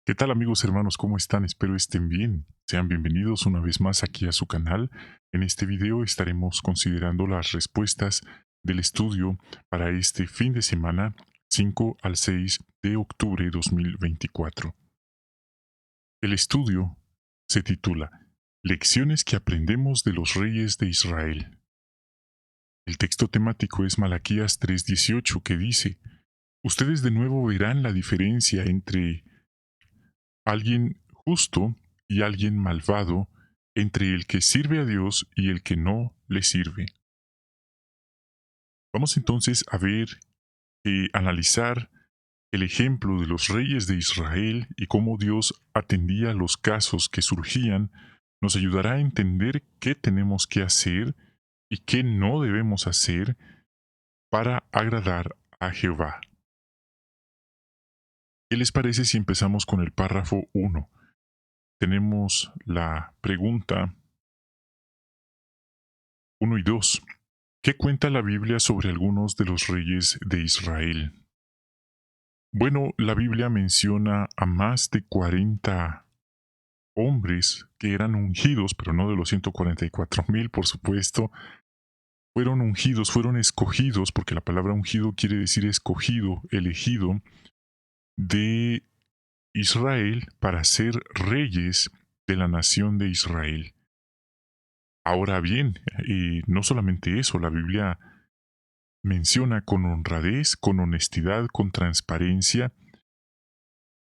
¿Qué tal amigos hermanos? ¿Cómo están? Espero estén bien. Sean bienvenidos una vez más aquí a su canal. En este video estaremos considerando las respuestas del estudio para este fin de semana 5 al 6 de octubre de 2024. El estudio se titula Lecciones que aprendemos de los reyes de Israel. El texto temático es Malaquías 3:18 que dice, ustedes de nuevo verán la diferencia entre alguien justo y alguien malvado, entre el que sirve a Dios y el que no le sirve. Vamos entonces a ver y analizar el ejemplo de los reyes de Israel y cómo Dios atendía los casos que surgían, nos ayudará a entender qué tenemos que hacer y qué no debemos hacer para agradar a Jehová. ¿Qué les parece si empezamos con el párrafo 1? Tenemos la pregunta 1 y 2. ¿Qué cuenta la Biblia sobre algunos de los reyes de Israel? Bueno, la Biblia menciona a más de 40 hombres que eran ungidos, pero no de los 144,000, por supuesto. Fueron ungidos, fueron escogidos, porque la palabra ungido quiere decir escogido, elegido, de Israel para ser reyes de la nación de Israel. Ahora bien, no solamente eso, la Biblia menciona con honradez, con honestidad, con transparencia,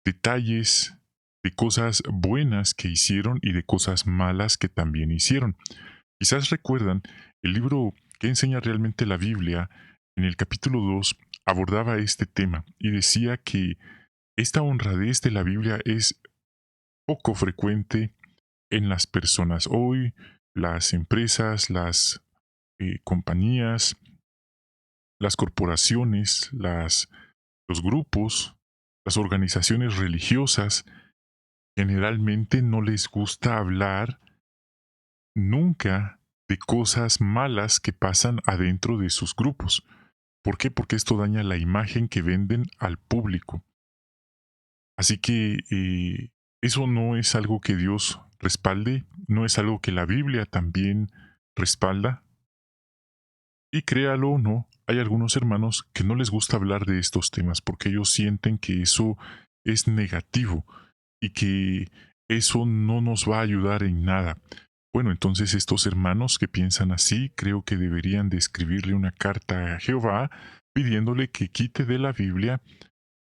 detalles de cosas buenas que hicieron y de cosas malas que también hicieron. Quizás recuerdan, el libro que enseña realmente la Biblia, en el capítulo 2, abordaba este tema y decía que esta honradez de la Biblia es poco frecuente en las personas. Hoy, las empresas, las compañías, las corporaciones, los grupos, las organizaciones religiosas, generalmente no les gusta hablar nunca de cosas malas que pasan adentro de sus grupos. ¿Por qué? Porque esto daña la imagen que venden al público. Así que eso no es algo que Dios respalde, no es algo que la Biblia también respalda. Y créalo o no, hay algunos hermanos que no les gusta hablar de estos temas porque ellos sienten que eso es negativo y que eso no nos va a ayudar en nada. Bueno, entonces estos hermanos que piensan así, creo que deberían de escribirle una carta a Jehová pidiéndole que quite de la Biblia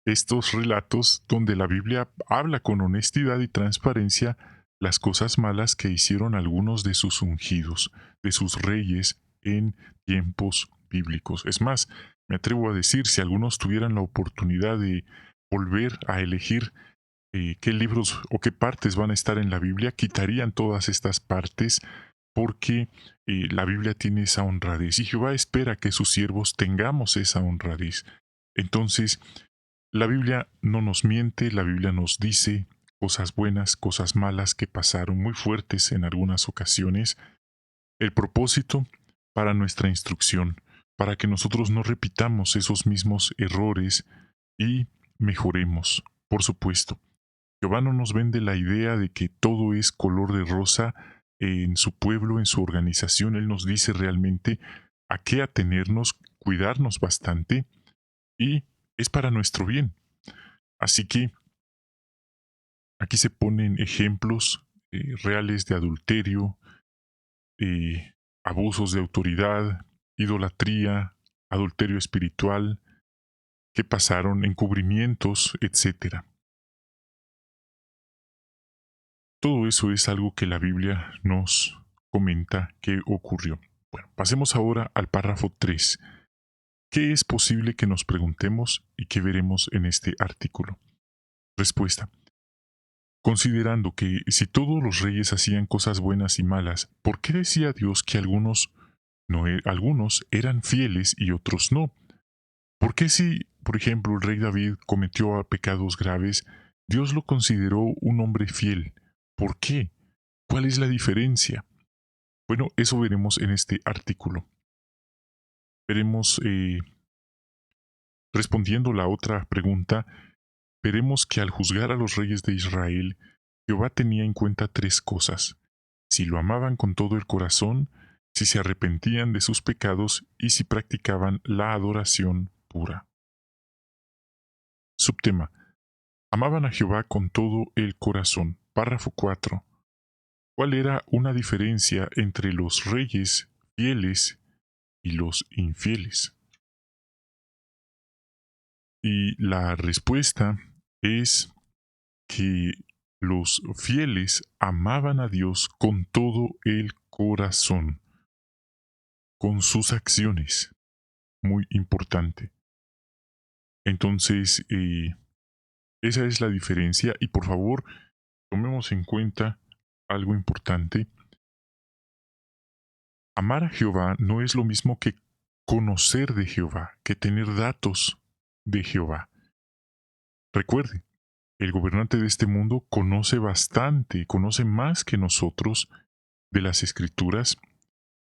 estos relatos donde la Biblia habla con honestidad y transparencia las cosas malas que hicieron algunos de sus ungidos, de sus reyes en tiempos bíblicos. Es más, me atrevo a decir, si algunos tuvieran la oportunidad de volver a elegir qué libros o qué partes van a estar en la Biblia, quitarían todas estas partes porque la Biblia tiene esa honradez y Jehová espera que sus siervos tengamos esa honradez. Entonces, la Biblia no nos miente, la Biblia nos dice cosas buenas, cosas malas que pasaron muy fuertes en algunas ocasiones. El propósito para nuestra instrucción, para que nosotros no repitamos esos mismos errores y mejoremos, por supuesto. Jehová no nos vende la idea de que todo es color de rosa en su pueblo, en su organización. Él nos dice realmente a qué atenernos, cuidarnos bastante y es para nuestro bien. Así que aquí se ponen ejemplos reales de adulterio, abusos de autoridad, idolatría, adulterio espiritual, que pasaron, encubrimientos, etcétera. Todo eso es algo que la Biblia nos comenta que ocurrió. Bueno, pasemos ahora al párrafo 3. ¿Qué es posible que nos preguntemos y que veremos en este artículo? Respuesta. Considerando que si todos los reyes hacían cosas buenas y malas, ¿por qué decía Dios que algunos, algunos eran fieles y otros no? ¿Por qué si, por ejemplo, el rey David cometió pecados graves, Dios lo consideró un hombre fiel? ¿Por qué? ¿Cuál es la diferencia? Bueno, eso veremos en este artículo. Veremos respondiendo la otra pregunta, veremos que al juzgar a los reyes de Israel, Jehová tenía en cuenta tres cosas: si lo amaban con todo el corazón, si se arrepentían de sus pecados y si practicaban la adoración pura. Subtema: amaban a Jehová con todo el corazón. Párrafo 4. ¿Cuál era una diferencia entre los reyes fieles y los infieles? Y la respuesta es que los fieles amaban a Dios con todo el corazón, con sus acciones. Muy importante. Entonces, esa es la diferencia y por favor, tomemos en cuenta algo importante. Amar a Jehová no es lo mismo que conocer de Jehová, que tener datos de Jehová. Recuerde, el gobernante de este mundo conoce bastante, conoce más que nosotros de las Escrituras,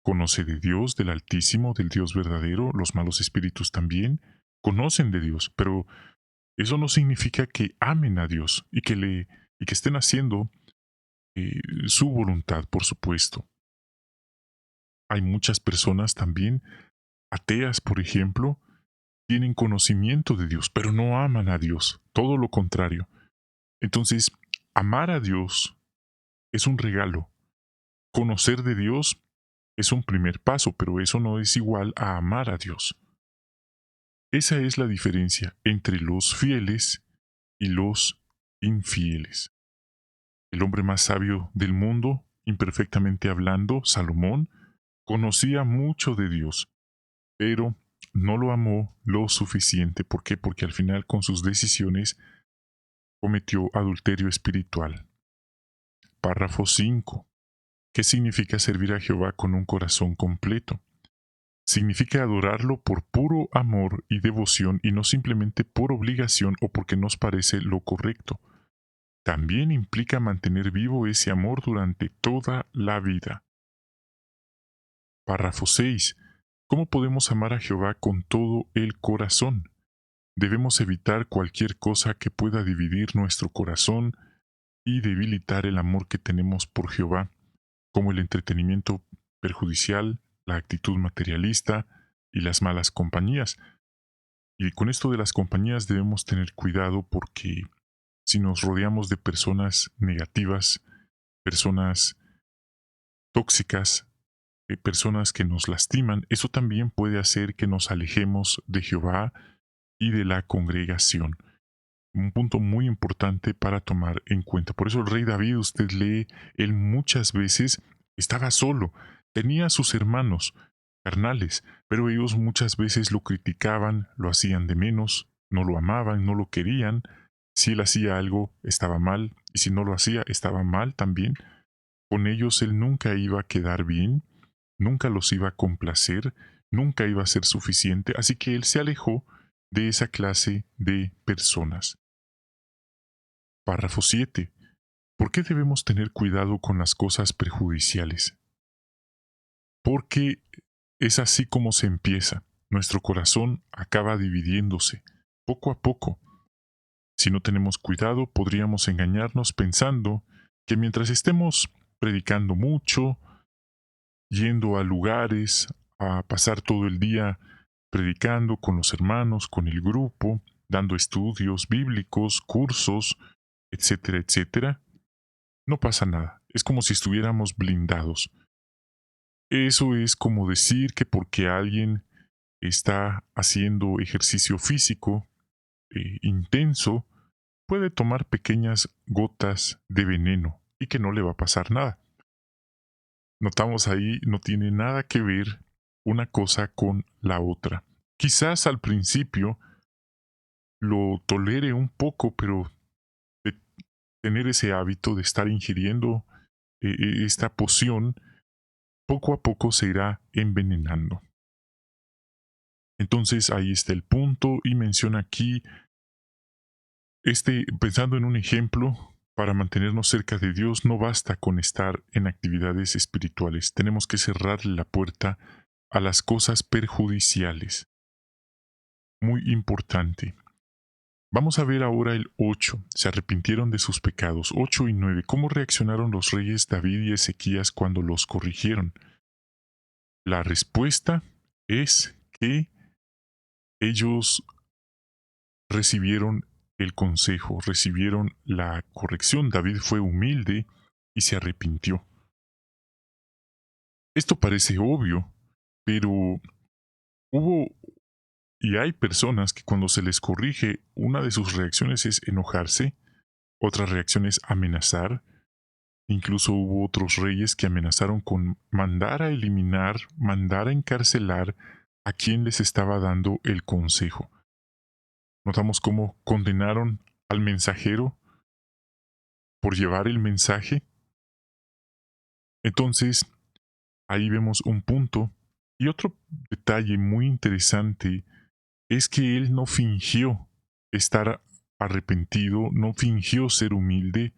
conoce de Dios, del Altísimo, del Dios verdadero, los malos espíritus también, conocen de Dios, pero eso no significa que amen a Dios y que estén haciendo su voluntad, por supuesto. Hay muchas personas también, ateas, por ejemplo, tienen conocimiento de Dios, pero no aman a Dios, todo lo contrario. Entonces, amar a Dios es un regalo. Conocer de Dios es un primer paso, pero eso no es igual a amar a Dios. Esa es la diferencia entre los fieles y los infieles. El hombre más sabio del mundo, imperfectamente hablando, Salomón, conocía mucho de Dios, pero no lo amó lo suficiente. ¿Por qué? Porque al final con sus decisiones cometió adulterio espiritual. Párrafo 5. ¿Qué significa servir a Jehová con un corazón completo? Significa adorarlo por puro amor y devoción y no simplemente por obligación o porque nos parece lo correcto. También implica mantener vivo ese amor durante toda la vida. Párrafo 6. ¿Cómo podemos amar a Jehová con todo el corazón? Debemos evitar cualquier cosa que pueda dividir nuestro corazón y debilitar el amor que tenemos por Jehová, como el entretenimiento perjudicial, la actitud materialista y las malas compañías. Y con esto de las compañías debemos tener cuidado porque si nos rodeamos de personas negativas, personas tóxicas, personas que nos lastiman, eso también puede hacer que nos alejemos de Jehová y de la congregación. Un punto muy importante para tomar en cuenta. Por eso el rey David, usted lee, él muchas veces estaba solo, tenía a sus hermanos carnales, pero ellos muchas veces lo criticaban, lo hacían de menos, no lo amaban, no lo querían. Si él hacía algo, estaba mal, y si no lo hacía, estaba mal también. Con ellos él nunca iba a quedar bien, nunca los iba a complacer, nunca iba a ser suficiente, así que él se alejó de esa clase de personas. Párrafo 7. ¿Por qué debemos tener cuidado con las cosas perjudiciales? Porque es así como se empieza. Nuestro corazón acaba dividiéndose, poco a poco. Si no tenemos cuidado, podríamos engañarnos pensando que mientras estemos predicando mucho, yendo a lugares, a pasar todo el día predicando con los hermanos, con el grupo, dando estudios bíblicos, cursos, etcétera, etcétera, no pasa nada. Es como si estuviéramos blindados. Eso es como decir que porque alguien está haciendo ejercicio físico intenso, puede tomar pequeñas gotas de veneno y que no le va a pasar nada. Notamos ahí, no tiene nada que ver una cosa con la otra. Quizás al principio lo tolere un poco, pero de tener ese hábito de estar ingiriendo esta poción, poco a poco se irá envenenando. Entonces ahí está el punto y menciona aquí, pensando en un ejemplo, para mantenernos cerca de Dios no basta con estar en actividades espirituales, tenemos que cerrarle la puerta a las cosas perjudiciales. Muy importante. Vamos a ver ahora el 8. Se arrepintieron de sus pecados. 8 y 9. ¿Cómo reaccionaron los reyes David y Ezequías cuando los corrigieron? La respuesta es que ellos recibieron el consejo, recibieron la corrección. David fue humilde y se arrepintió. Esto parece obvio, pero hubo y hay personas que cuando se les corrige, una de sus reacciones es enojarse, otra reacción es amenazar. Incluso hubo otros reyes que amenazaron con mandar a eliminar, mandar a encarcelar a quien les estaba dando el consejo. Notamos cómo condenaron al mensajero por llevar el mensaje. Entonces, ahí vemos un punto. Y otro detalle muy interesante es que él no fingió estar arrepentido, no fingió ser humilde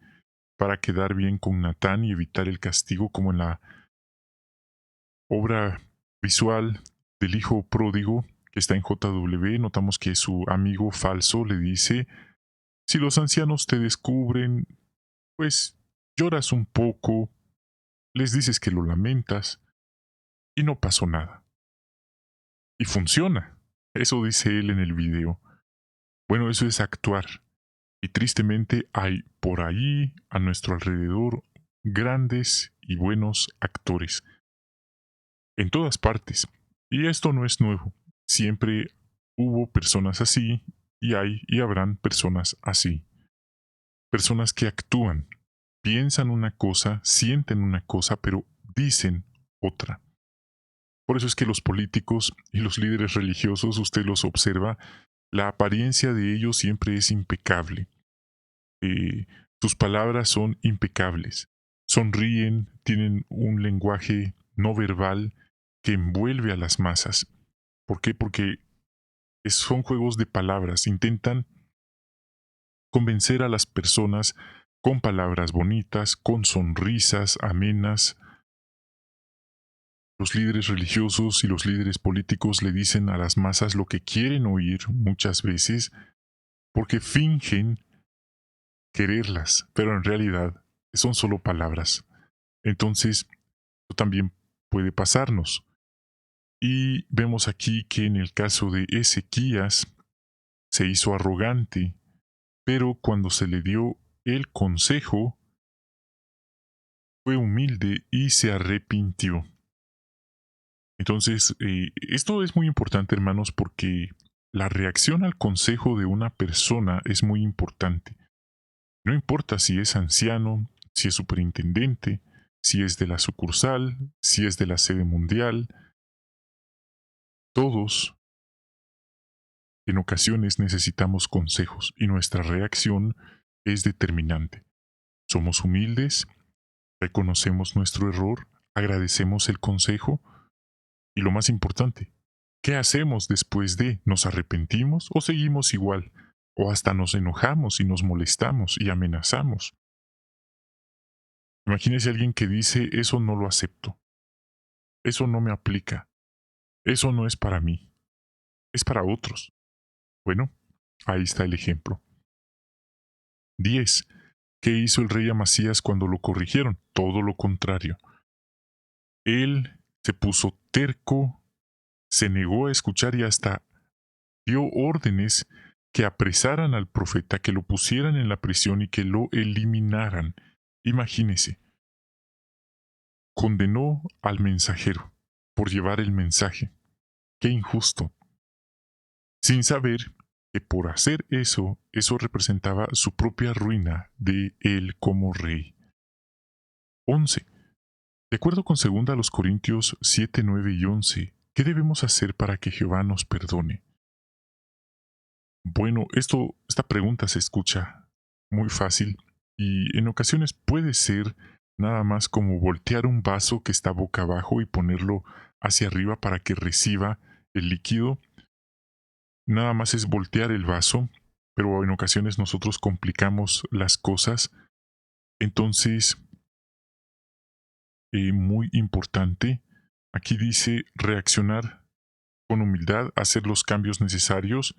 para quedar bien con Natán y evitar el castigo como en la obra visual del hijo pródigo que está en JW. Notamos que su amigo falso le dice, si los ancianos te descubren, pues lloras un poco, les dices que lo lamentas y no pasó nada. Y funciona. Eso dice él en el video. Bueno, eso es actuar. Y tristemente hay por ahí, a nuestro alrededor, grandes y buenos actores. En todas partes. Y esto no es nuevo. Siempre hubo personas así y hay y habrán personas así. Personas que actúan, piensan una cosa, sienten una cosa, pero dicen otra. Por eso es que los políticos y los líderes religiosos, usted los observa, la apariencia de ellos siempre es impecable. Sus palabras son impecables. Sonríen, tienen un lenguaje no verbal que envuelve a las masas. ¿Por qué? Porque son juegos de palabras. Intentan convencer a las personas con palabras bonitas, con sonrisas amenas. Los líderes religiosos y los líderes políticos le dicen a las masas lo que quieren oír muchas veces porque fingen quererlas, pero en realidad son solo palabras. Entonces, esto también puede pasarnos. Y vemos aquí que en el caso de Ezequías se hizo arrogante, pero cuando se le dio el consejo, fue humilde y se arrepintió. Entonces, esto es muy importante, hermanos, porque la reacción al consejo de una persona es muy importante. No importa si es anciano, si es superintendente, si es de la sucursal, si es de la sede mundial, todos en ocasiones necesitamos consejos y nuestra reacción es determinante. Somos humildes, reconocemos nuestro error, agradecemos el consejo y lo más importante, ¿qué hacemos después de? ¿Nos arrepentimos o seguimos igual? O hasta nos enojamos y nos molestamos y amenazamos. Imagínese a alguien que dice, eso no lo acepto, eso no me aplica, eso no es para mí, es para otros. Bueno, ahí está el ejemplo. 10. ¿Qué hizo el rey Amasías cuando lo corrigieron? Todo lo contrario. Él se puso terco, se negó a escuchar y hasta dio órdenes que apresaran al profeta, que lo pusieran en la prisión y que lo eliminaran. Imagínese, condenó al mensajero por llevar el mensaje. Qué injusto. Sin saber que por hacer eso, eso representaba su propia ruina de él como rey. 11. De acuerdo con 2 Corintios 7, 9 y 11, ¿qué debemos hacer para que Jehová nos perdone? Bueno, esta pregunta se escucha muy fácil y en ocasiones puede ser nada más como voltear un vaso que está boca abajo y ponerlo hacia arriba para que reciba el líquido. Nada más es voltear el vaso, pero en ocasiones nosotros complicamos las cosas. Entonces, muy importante, aquí dice reaccionar con humildad, hacer los cambios necesarios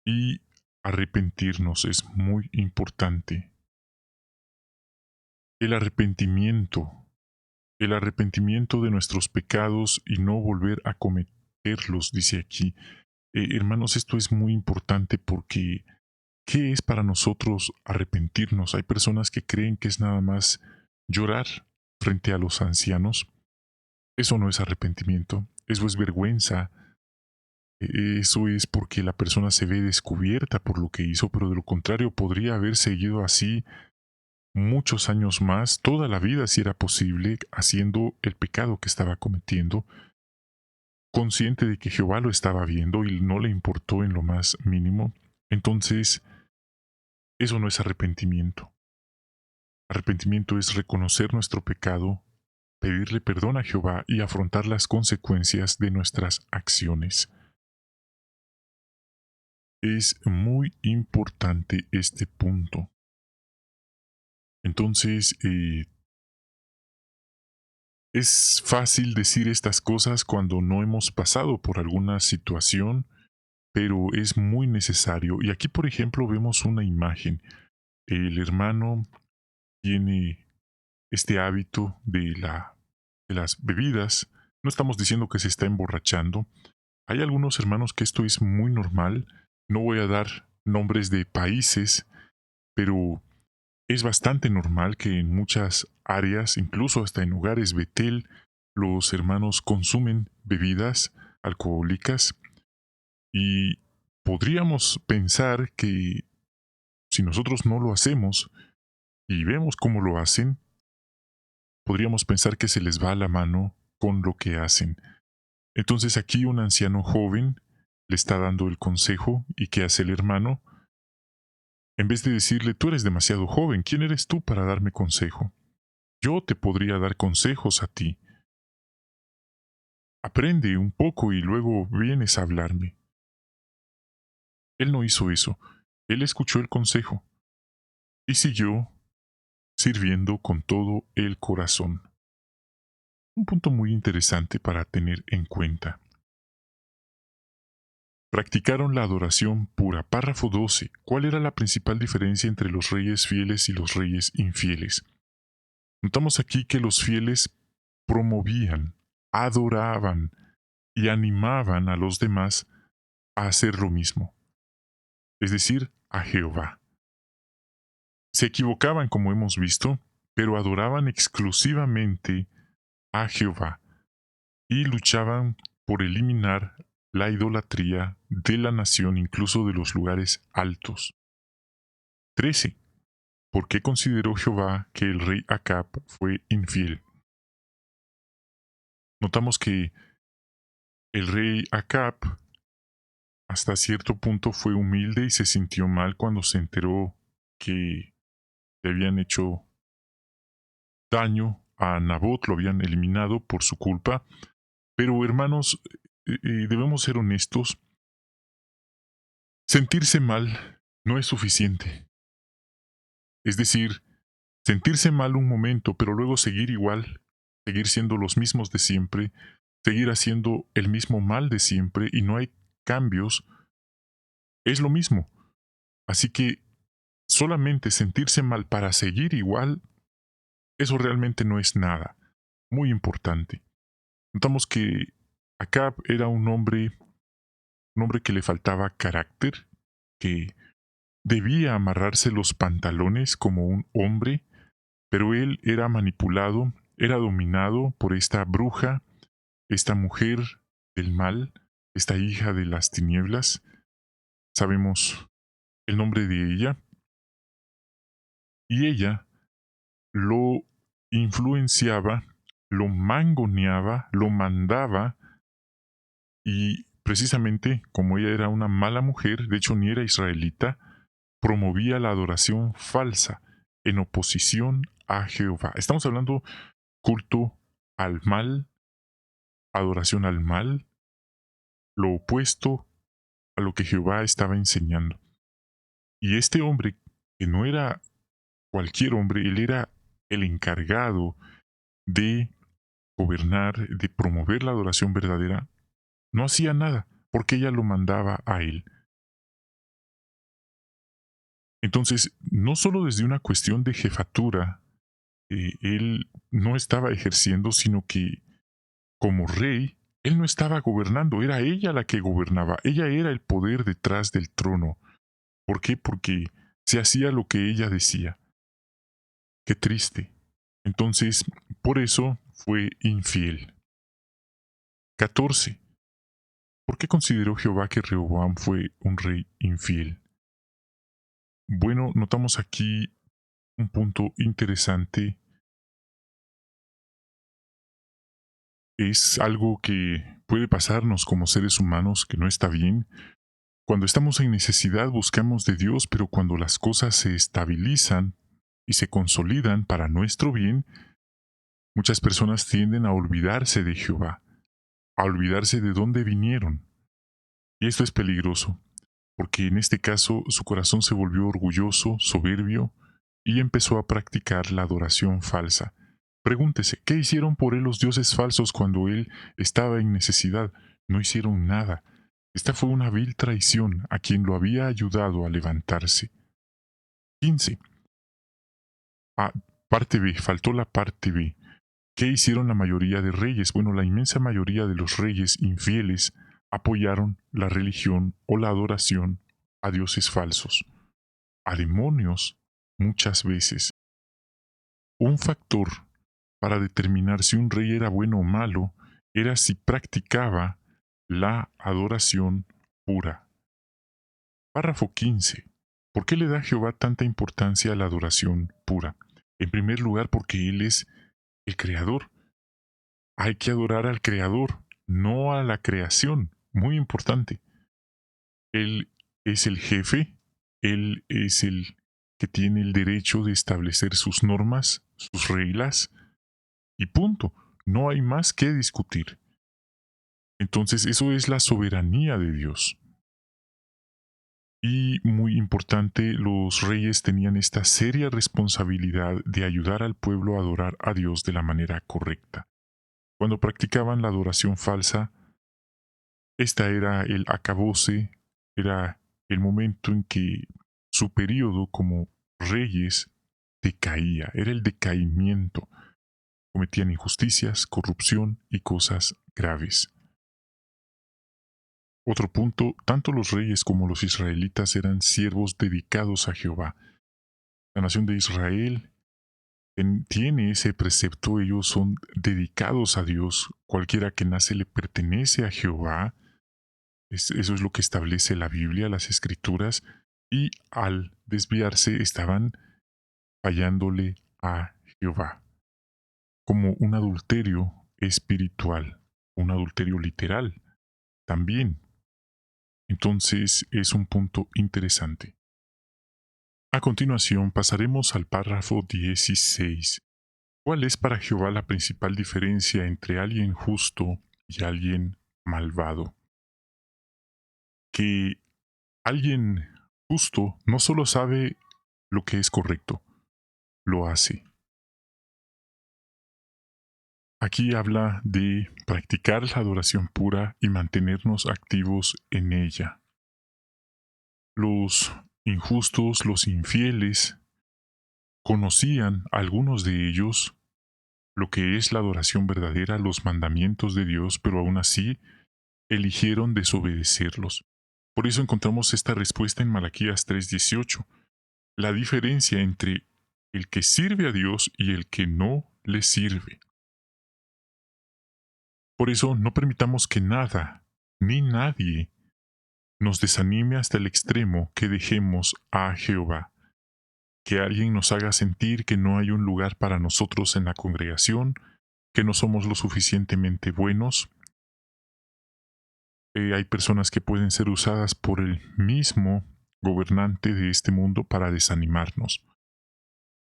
y arrepentirnos es muy importante. El arrepentimiento de nuestros pecados y no volver a cometerlos, dice aquí. Hermanos, esto es muy importante porque ¿qué es para nosotros arrepentirnos? Hay personas que creen que es nada más llorar frente a los ancianos. Eso no es arrepentimiento, eso es vergüenza. Eso es porque la persona se ve descubierta por lo que hizo, pero de lo contrario podría haber seguido así muchos años más, toda la vida si era posible, haciendo el pecado que estaba cometiendo, consciente de que Jehová lo estaba viendo y no le importó en lo más mínimo. Entonces, eso no es arrepentimiento. Arrepentimiento es reconocer nuestro pecado, pedirle perdón a Jehová y afrontar las consecuencias de nuestras acciones. Es muy importante este punto. Entonces, es fácil decir estas cosas cuando no hemos pasado por alguna situación, pero es muy necesario. Y aquí, por ejemplo, vemos una imagen. El hermano tiene este hábito de las bebidas. No estamos diciendo que se está emborrachando. Hay algunos hermanos que esto es muy normal. No voy a dar nombres de países, pero es bastante normal que en muchas áreas, incluso hasta en hogares Betel, los hermanos consumen bebidas alcohólicas y podríamos pensar que si nosotros no lo hacemos y vemos cómo lo hacen, podríamos pensar que se les va la mano con lo que hacen. Entonces aquí un anciano joven le está dando el consejo y ¿qué hace el hermano? En vez de decirle, tú eres demasiado joven, ¿quién eres tú para darme consejo? Yo te podría dar consejos a ti. Aprende un poco y luego vienes a hablarme. Él no hizo eso. Él escuchó el consejo y siguió sirviendo con todo el corazón. Un punto muy interesante para tener en cuenta. Practicaron la adoración pura. Párrafo 12. ¿Cuál era la principal diferencia entre los reyes fieles y los reyes infieles? Notamos aquí que los fieles promovían, adoraban y animaban a los demás a hacer lo mismo, es decir, a Jehová. Se equivocaban, como hemos visto, pero adoraban exclusivamente a Jehová y luchaban por eliminar la idolatría de la nación, incluso de los lugares altos. 13. ¿Por qué consideró Jehová que el rey Acab fue infiel? Notamos que el rey Acab hasta cierto punto fue humilde y se sintió mal cuando se enteró que le habían hecho daño a Nabot, lo habían eliminado por su culpa. Pero hermanos, debemos ser honestos, sentirse mal no es suficiente. Es decir, sentirse mal un momento, pero luego seguir igual, seguir siendo los mismos de siempre, seguir haciendo el mismo mal de siempre y no hay cambios, es lo mismo. Así que solamente sentirse mal para seguir igual, eso realmente no es nada. Muy importante. Notamos que Acab era un hombre que le faltaba carácter, que debía amarrarse los pantalones como un hombre, pero él era manipulado, era dominado por esta bruja, esta mujer del mal, esta hija de las tinieblas. Sabemos el nombre de ella. Y ella lo influenciaba, lo mangoneaba, lo mandaba y precisamente como ella era una mala mujer, de hecho ni era israelita, promovía la adoración falsa en oposición a Jehová. Estamos hablando culto al mal, adoración al mal, lo opuesto a lo que Jehová estaba enseñando. Y este hombre, que no era cualquier hombre, él era el encargado de gobernar, de promover la adoración verdadera, no hacía nada, porque ella lo mandaba a él. Entonces, no solo desde una cuestión de jefatura, él no estaba ejerciendo, sino que como rey, él no estaba gobernando, era ella la que gobernaba, ella era el poder detrás del trono. ¿Por qué? Porque se hacía lo que ella decía. Qué triste. Entonces, por eso fue infiel. 14. ¿Por qué consideró Jehová que Rehoboam fue un rey infiel? Bueno, notamos aquí un punto interesante. Es algo que puede pasarnos como seres humanos que no está bien. Cuando estamos en necesidad buscamos de Dios, pero cuando las cosas se estabilizan y se consolidan para nuestro bien, muchas personas tienden a olvidarse de Jehová, a olvidarse de dónde vinieron. Y esto es peligroso, porque en este caso su corazón se volvió orgulloso, soberbio, y empezó a practicar la adoración falsa. Pregúntese, ¿qué hicieron por él los dioses falsos cuando él estaba en necesidad? No hicieron nada. Esta fue una vil traición a quien lo había ayudado a levantarse. 15. Ah, parte B, faltó la parte B. ¿Qué hicieron la mayoría de reyes? Bueno, la inmensa mayoría de los reyes infieles apoyaron la religión o la adoración a dioses falsos, a demonios muchas veces. Un factor para determinar si un rey era bueno o malo era si practicaba la adoración pura. Párrafo 15. ¿Por qué le da Jehová tanta importancia a la adoración pura? En primer lugar, porque Él es el Creador. Hay que adorar al Creador, no a la creación. Muy importante. Él es el jefe, Él es el que tiene el derecho de establecer sus normas, sus reglas, y punto. No hay más que discutir. Entonces eso es la soberanía de Dios. Y muy importante, los reyes tenían esta seria responsabilidad de ayudar al pueblo a adorar a Dios de la manera correcta. Cuando practicaban la adoración falsa, esta era el acabose, era el momento en que su periodo como reyes decaía, era el decaimiento. Cometían injusticias, corrupción y cosas graves. Otro punto, tanto los reyes como los israelitas eran siervos dedicados a Jehová. La nación de Israel tiene ese precepto, ellos son dedicados a Dios, cualquiera que nace le pertenece a Jehová, eso es lo que establece la Biblia, las escrituras, y al desviarse estaban fallándole a Jehová, como un adulterio espiritual, un adulterio literal también. Entonces es un punto interesante. A continuación pasaremos al párrafo 16. ¿Cuál es para Jehová la principal diferencia entre alguien justo y alguien malvado? Que alguien justo no solo sabe lo que es correcto, lo hace. Aquí habla de practicar la adoración pura y mantenernos activos en ella. Los injustos, los infieles, conocían algunos de ellos lo que es la adoración verdadera, los mandamientos de Dios, pero aún así eligieron desobedecerlos. Por eso encontramos esta respuesta en Malaquías 3:18, la diferencia entre el que sirve a Dios y el que no le sirve. Por eso no permitamos que nada ni nadie nos desanime hasta el extremo que dejemos a Jehová. Que alguien nos haga sentir que no hay un lugar para nosotros en la congregación, que no somos lo suficientemente buenos. Hay personas que pueden ser usadas por el mismo gobernante de este mundo para desanimarnos.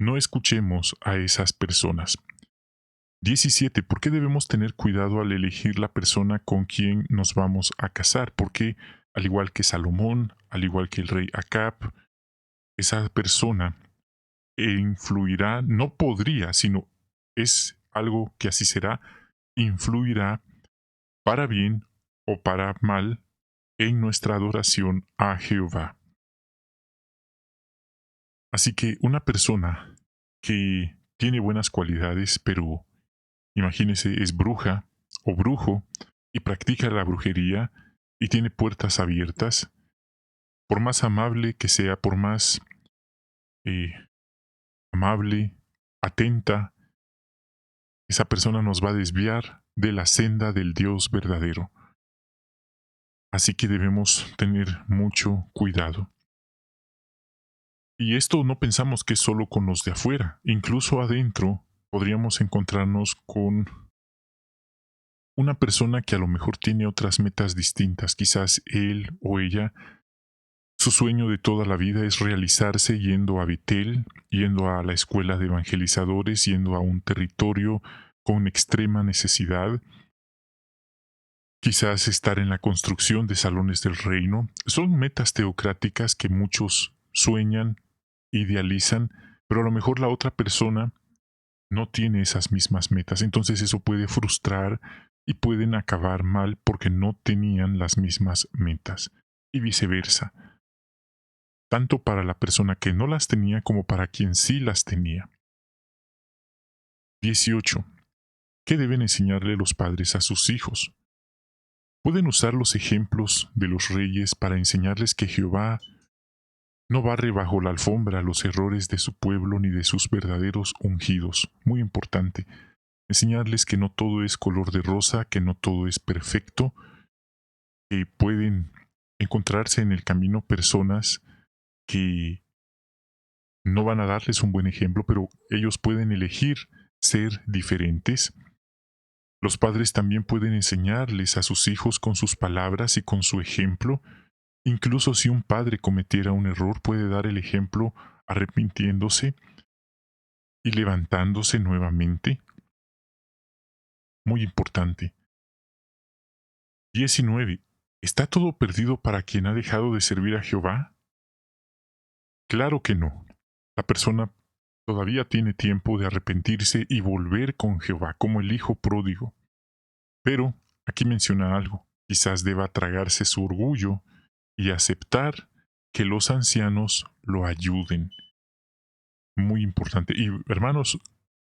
No escuchemos a esas personas. 17. ¿Por qué debemos tener cuidado al elegir la persona con quien nos vamos a casar? Porque, al igual que Salomón, al igual que el rey Acab, esa persona influirá, no podría, sino es algo que así será, influirá para bien o para mal en nuestra adoración a Jehová. Así que una persona que tiene buenas cualidades, pero imagínese, es bruja o brujo y practica la brujería y tiene puertas abiertas, por más amable que sea, por más eh, amable, atenta, esa persona nos va a desviar de la senda del Dios verdadero. Así que debemos tener mucho cuidado. Y esto no pensamos que es solo con los de afuera, incluso adentro podríamos encontrarnos con una persona que a lo mejor tiene otras metas distintas. Quizás él o ella, su sueño de toda la vida es realizarse yendo a Betel, yendo a la escuela de evangelizadores, yendo a un territorio con extrema necesidad. Quizás estar en la construcción de salones del reino. Son metas teocráticas que muchos sueñan, idealizan, pero a lo mejor la otra persona no tiene esas mismas metas. Entonces eso puede frustrar y pueden acabar mal porque no tenían las mismas metas. Y viceversa. Tanto para la persona que no las tenía como para quien sí las tenía. 18. ¿Qué deben enseñarle los padres a sus hijos? Pueden usar los ejemplos de los reyes para enseñarles que Jehová no barre bajo la alfombra los errores de su pueblo ni de sus verdaderos ungidos. Muy importante. Enseñarles que no todo es color de rosa, que no todo es perfecto, que pueden encontrarse en el camino personas que no van a darles un buen ejemplo, pero ellos pueden elegir ser diferentes. Los padres también pueden enseñarles a sus hijos con sus palabras y con su ejemplo. Incluso si un padre cometiera un error, puede dar el ejemplo arrepintiéndose y levantándose nuevamente. Muy importante. 19. ¿Está todo perdido para quien ha dejado de servir a Jehová? Claro que no. La persona todavía tiene tiempo de arrepentirse y volver con Jehová, como el hijo pródigo. Pero aquí menciona algo. Quizás deba tragarse su orgullo y aceptar que los ancianos lo ayuden. Muy importante. Y hermanos,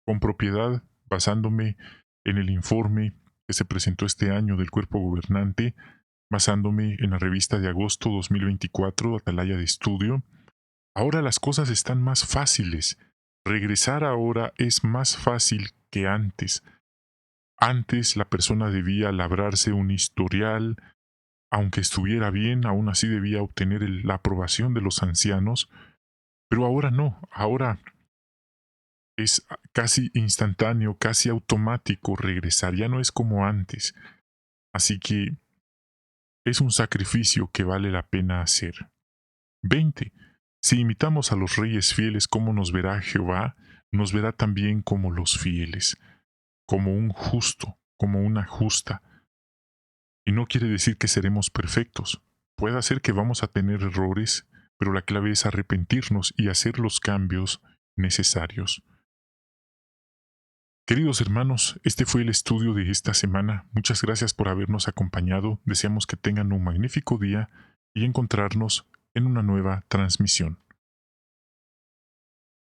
con propiedad, basándome en el informe que se presentó este año del cuerpo gobernante, basándome en la revista de agosto 2024, Atalaya de Estudio, ahora las cosas están más fáciles. Regresar ahora es más fácil que antes. Antes la persona debía labrarse un historial, aunque estuviera bien, aún así debía obtener la aprobación de los ancianos, pero ahora no, ahora es casi instantáneo, casi automático regresar, ya no es como antes. Así que es un sacrificio que vale la pena hacer. 20. Si imitamos a los reyes fieles, ¿cómo nos verá Jehová? Nos verá también como los fieles, como un justo, como una justa. Y no quiere decir que seremos perfectos. Puede ser que vamos a tener errores, pero la clave es arrepentirnos y hacer los cambios necesarios. Queridos hermanos, este fue el estudio de esta semana. Muchas gracias por habernos acompañado. Deseamos que tengan un magnífico día y encontrarnos en una nueva transmisión.